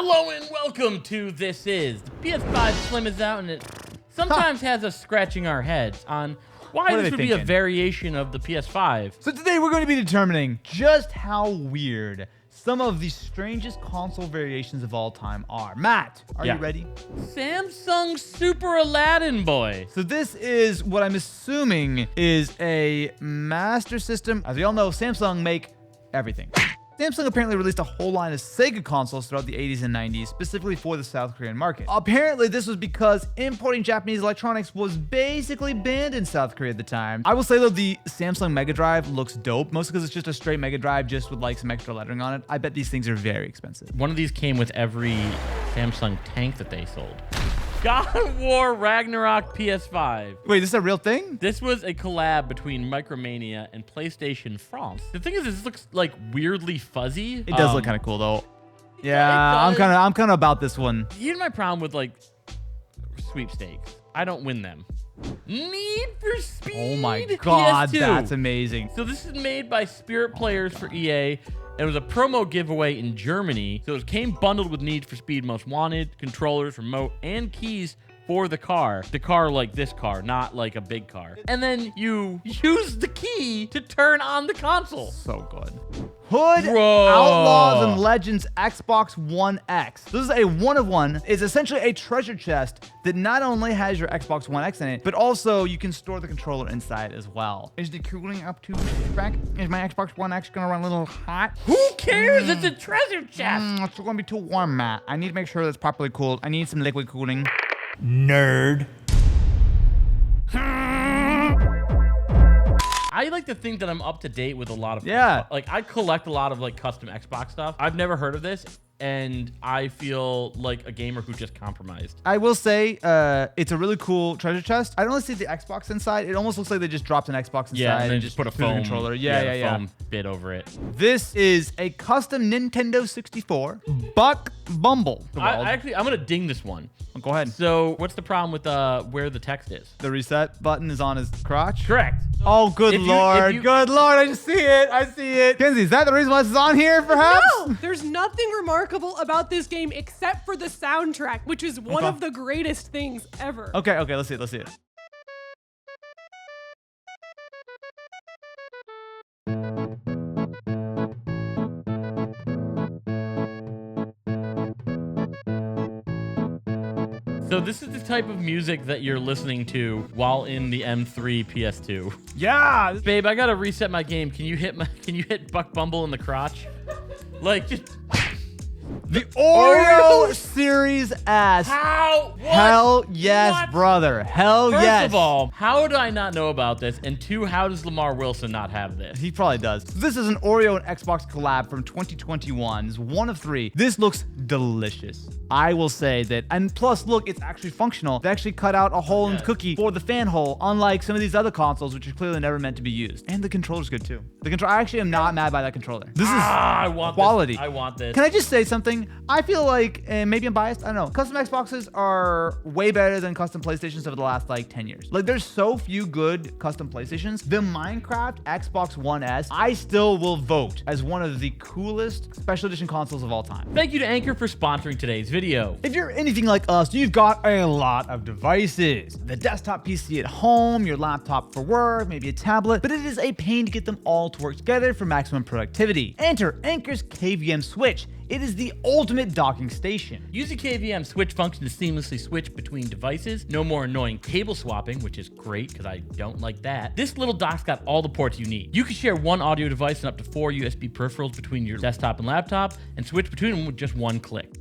Hello and welcome to This Is. The PS5 Slim is out and it sometimes has us scratching our heads on why this would be a variation of the PS5. So today we're going to be determining just how weird some of the strangest console variations of all time are. Matt, are you ready? Samsung Super Aladdin boy. So this is what I'm assuming is a Master System. As we all know, Samsung make everything. Samsung apparently released a whole line of Sega consoles throughout the 80s and 90s, specifically for the South Korean market. Apparently, this was because importing Japanese electronics was basically banned in South Korea at the time. I will say, though, the Samsung Mega Drive looks dope, mostly because it's just a straight Mega Drive just with like some extra lettering on it. I bet these things are very expensive. One of these came with every Samsung tank that they sold. God of War Ragnarok PS5. Wait, this is a real thing? This was a collab between Micromania and PlayStation France. The thing is, this looks like weirdly fuzzy. It does look kind of cool though. Yeah, I'm kind of about this one. Here's my problem with like sweepstakes. I don't win them. Need for Speed. Oh my God, PS2. that's amazing. So this is made by Spirit Players for EA. It was a promo giveaway in Germany. So it came bundled with Need for Speed Most Wanted, controllers, remote, and keys for the car. The car like this car, not like a big car. And then you use the key to turn on the console. So good. Hood, Outlaws, and Legends Xbox One X. This is a one-of-one. It's essentially a treasure chest that not only has your Xbox One X in it, but also you can store the controller inside as well. Is the cooling up to spec? Is my Xbox One X gonna run a little hot? Who cares? It's a treasure chest. It's gonna be too warm, Matt. I need to make sure that's properly cooled. I need some liquid cooling. Nerd. I like to think that I'm up to date with a lot of like I collect a lot of like custom Xbox stuff. I've never heard of this and I feel like a gamer who just compromised. I will say it's a really cool treasure chest. I don't really see the Xbox inside. It almost looks like they just dropped an Xbox inside and just put a foam controller. Foam bit over it. This is a custom Nintendo 64 Buck Bumble. I'm gonna ding this one. Go ahead. So what's the problem with where the text is? The reset button is on his crotch? Correct. Oh, good lord. Good lord. I just see it. I see it. Kinsey, is that the reason why this is on here, perhaps? No, there's nothing remarkable about this game except for the soundtrack, which is one of the greatest things ever. Okay, let's see it. Let's see it. So this is the type of music that you're listening to while in the M3 PS2. Yeah, babe, I gotta reset my game. Can you hit Buck Bumble in the crotch? Like just the Oreo Series S. How? What? Hell yes, brother. Hell yes. First of all, how do I not know about this? And two, how does Lamar Wilson not have this? He probably does. This is an Oreo and Xbox collab from 2021. It's one of three. This looks delicious. I will say that. And plus, look, it's actually functional. They actually cut out a hole in the cookie for the fan hole, unlike some of these other consoles, which are clearly never meant to be used. And the controller's good too. I actually am not mad by that controller. This is I want quality. This. I want this. Can I just say something? I feel like, and maybe I'm biased, I don't know, custom Xboxes are way better than custom PlayStations over the last like 10 years. Like there's so few good custom PlayStations. The Minecraft Xbox One S, I still will vote as one of the coolest special edition consoles of all time. Thank you to Anker for sponsoring today's video. If you're anything like us, you've got a lot of devices. The desktop PC at home, your laptop for work, maybe a tablet, but it is a pain to get them all to work together for maximum productivity. Enter Anker's KVM Switch. It is the ultimate docking station. Use the KVM Switch function to seamlessly switch between devices. No more annoying cable swapping, which is great because I don't like that. This little dock's got all the ports you need. You can share one audio device and up to 4 USB peripherals between your desktop and laptop and switch between them with just one click.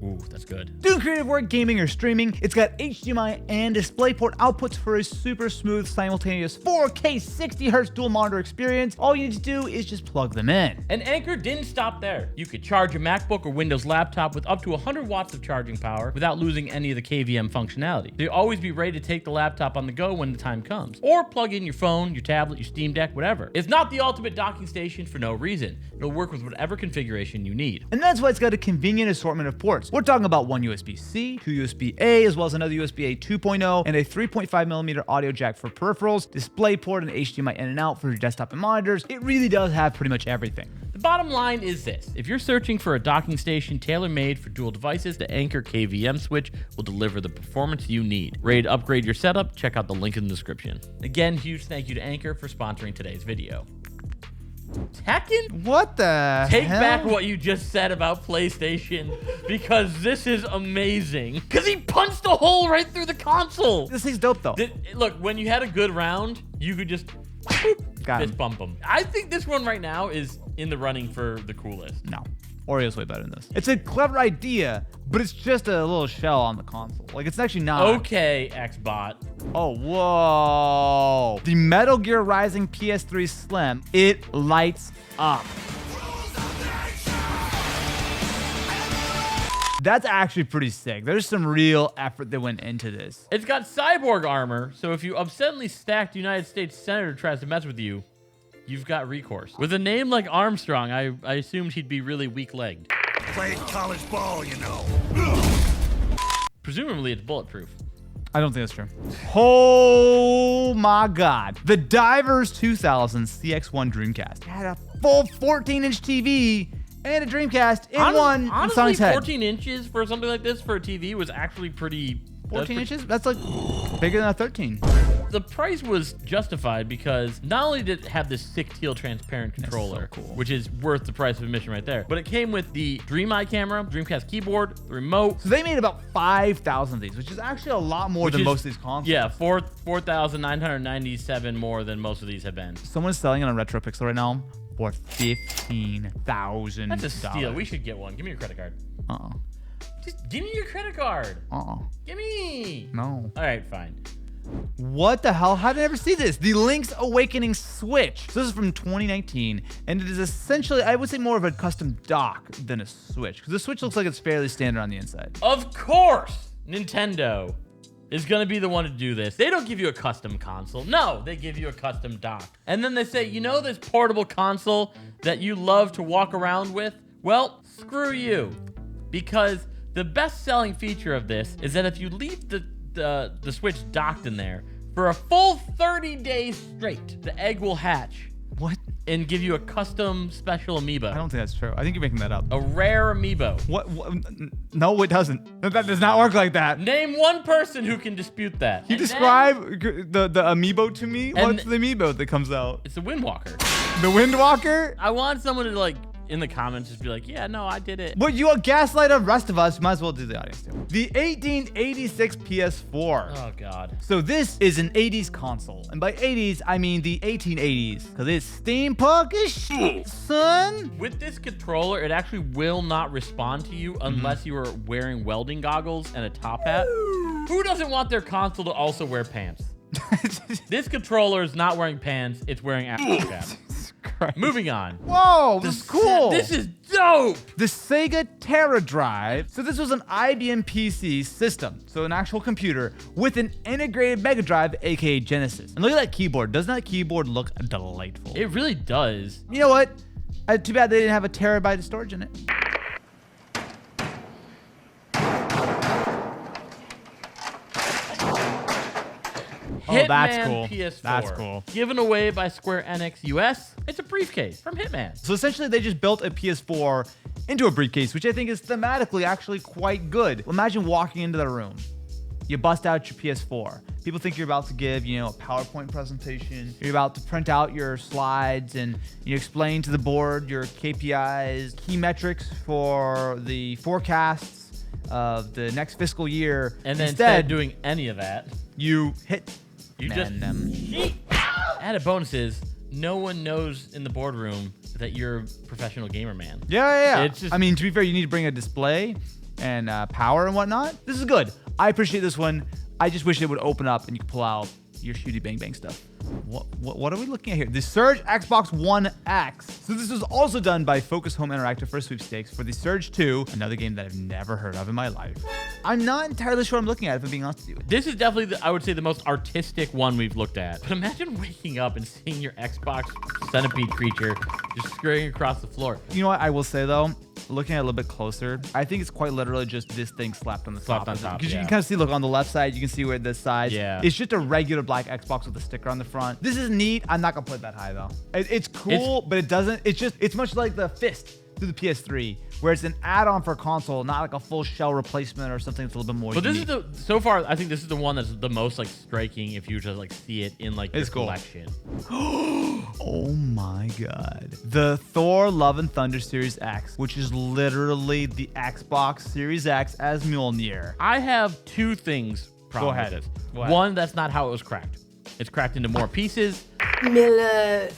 Ooh, that's good. Doing creative work, gaming, or streaming, it's got HDMI and DisplayPort outputs for a super smooth, simultaneous 4K 60Hz dual monitor experience. All you need to do is just plug them in. And Anker didn't stop there. You could charge your MacBook or Windows laptop with up to 100 watts of charging power without losing any of the KVM functionality. So you'll always be ready to take the laptop on the go when the time comes. Or plug in your phone, your tablet, your Steam Deck, whatever. It's not the ultimate docking station for no reason. It'll work with whatever configuration you need. And that's why it's got a convenient assortment of ports. We're talking about one USB-C, two USB-A, as well as another USB-A 2.0, and a 3.5mm audio jack for peripherals, DisplayPort and HDMI in and out for your desktop and monitors. It really does have pretty much everything. The bottom line is this. If you're searching for a docking station tailor-made for dual devices, the Anker KVM Switch will deliver the performance you need. Ready to upgrade your setup? Check out the link in the description. Again, huge thank you to Anker for sponsoring today's video. Tekken? What the Take hell? back what you just said about PlayStation, because this is amazing. Because he punched a hole right through the console. This thing's dope, though. Look, when you had a good round, you could just fist bump him. I think this one right now is in the running for the coolest. No. Oreo's way better than this. It's a clever idea, but it's just a little shell on the console. Like, it's actually not. Okay, Xbot. Oh, whoa. The Metal Gear Rising PS3 Slim. It lights up. That's actually pretty sick. There's some real effort that went into this. It's got cyborg armor, so if you upsetly stacked United States Senator tries to mess with you, you've got recourse. With a name like Armstrong, I assumed he'd be really weak-legged. Played college ball, you know. Presumably, it's bulletproof. I don't think that's true. Oh my God. The Divers 2000 CX1 Dreamcast. It had a full 14-inch TV and a Dreamcast in one in Sonic's head. 14 inches for something like this for a TV was actually pretty... 14 inches? That's like bigger than a 13. The price was justified because not only did it have this sick teal transparent controller, so cool. which is worth the price of admission right there, but it came with the Dream Eye camera, Dreamcast keyboard, the remote. So they made about 5,000 of these, which is actually a lot more than most of these consoles. Yeah, 4,997 more than most of these have been. Someone's selling it on RetroPixel right now for $15,000. That's a steal. We should get one. Give me your credit card. Just give me your credit card. Give me. No. All right, fine. What the hell? How did I ever see this? The Link's Awakening Switch. So this is from 2019, and it is essentially, I would say, more of a custom dock than a Switch, because the Switch looks like it's fairly standard on the inside. Of course, Nintendo is going to be the one to do this. They don't give you a custom console. No, they give you a custom dock. And then they say, you know this portable console that you love to walk around with? Well, screw you. Because the best-selling feature of this is that if you leave the Switch docked in there for a full 30 days straight, the egg will hatch. What? And give you a custom special amiibo. I don't think that's true. I think you're making that up. A rare amiibo. What? No, it doesn't. That does not work like that. Name one person who can dispute that. You describe the amiibo to me? What's the amiibo that comes out? It's a Windwalker. The Windwalker? I want someone to, like, in the comments just be like, yeah, no, I did it. But you gaslight the rest of us. You might as well do the audience too. The 1886 PS4. Oh, God. So this is an 80s console. And by 80s, I mean the 1880s. Because it's steampunk as shit, son. With this controller, it actually will not respond to you unless you are wearing welding goggles and a top hat. Who doesn't want their console to also wear pants? This controller is not wearing pants. It's wearing a cap. Moving on. Whoa, this is cool. This is dope. The Sega Terra Drive. So this was an IBM PC system, so an actual computer with an integrated Mega Drive, aka Genesis. And look at that keyboard. Doesn't that keyboard look delightful? It really does. You know what? Too bad they didn't have a terabyte of storage in it. Hitman that's cool. PS4. That's cool. Given away by Square Enix US. It's a briefcase from Hitman. So essentially, they just built a PS4 into a briefcase, which I think is thematically actually quite good. Imagine walking into the room. You bust out your PS4. People think you're about to give, a PowerPoint presentation. You're about to print out your slides and you explain to the board your KPIs, key metrics for the forecasts of the next fiscal year. And then instead of doing any of that, you hit. You just added bonuses. No one knows in the boardroom that you're a professional gamer, man. Yeah. It's just, I mean, to be fair, you need to bring a display and power and whatnot. This is good. I appreciate this one. I just wish it would open up and you could pull out your shooty bang bang stuff. What are we looking at here? The Surge Xbox One X. So this was also done by Focus Home Interactive for sweepstakes for the Surge 2, another game that I've never heard of in my life. I'm not entirely sure I'm looking at, if I'm being honest with you. This is definitely, I would say, the most artistic one we've looked at. But imagine waking up and seeing your Xbox centipede creature just scurrying across the floor. You know what I will say though? Looking at it a little bit closer, I think it's quite literally just this thing slapped on the top. Because you can kind of see, look, on the left side, you can see where this side. Yeah. It's just a regular black Xbox with a sticker on the front. This is neat. I'm not gonna put it that high though. It's cool, but it doesn't. It's much like the fist through the PS3, where it's an add-on for a console, not like a full shell replacement or something that's a little bit more. But unique. this is so far, I think this is the one that's the most like striking if you just like see it in like your collection. Oh my god. The Thor Love and Thunder Series X, which is literally the Xbox Series X as Mjolnir. I have two things problem with this. One, that's not how it was cracked. It's cracked into more pieces. Mjolnir?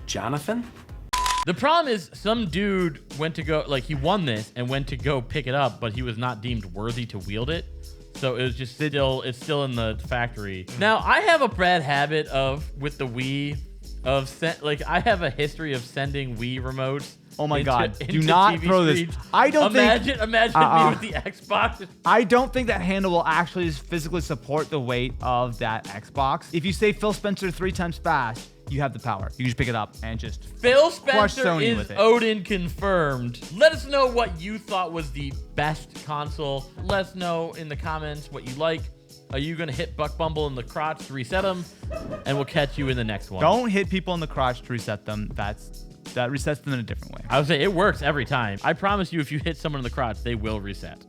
Jonathan? The problem is some dude went to go, like he won this and went to go pick it up, but he was not deemed worthy to wield it. So it was just it's still in the factory. Now I have a bad habit with the Wii I have a history of sending Wii remotes. Oh my god. Do into not TV throw this. screens. I don't Imagine me with the Xbox. I don't think that handle will actually physically support the weight of that Xbox. If you say Phil Spencer 3 times fast, you have the power. You can just pick it up and just Phil crush Spencer Sony is with it. Odin confirmed. Let us know what you thought was the best console. Let us know in the comments what you like. Are you going to hit Buck Bumble in the crotch to reset them? And we'll catch you in the next one. Don't hit people in the crotch to reset them. That resets them in a different way. I would say it works every time. I promise you, if you hit someone in the crotch, they will reset.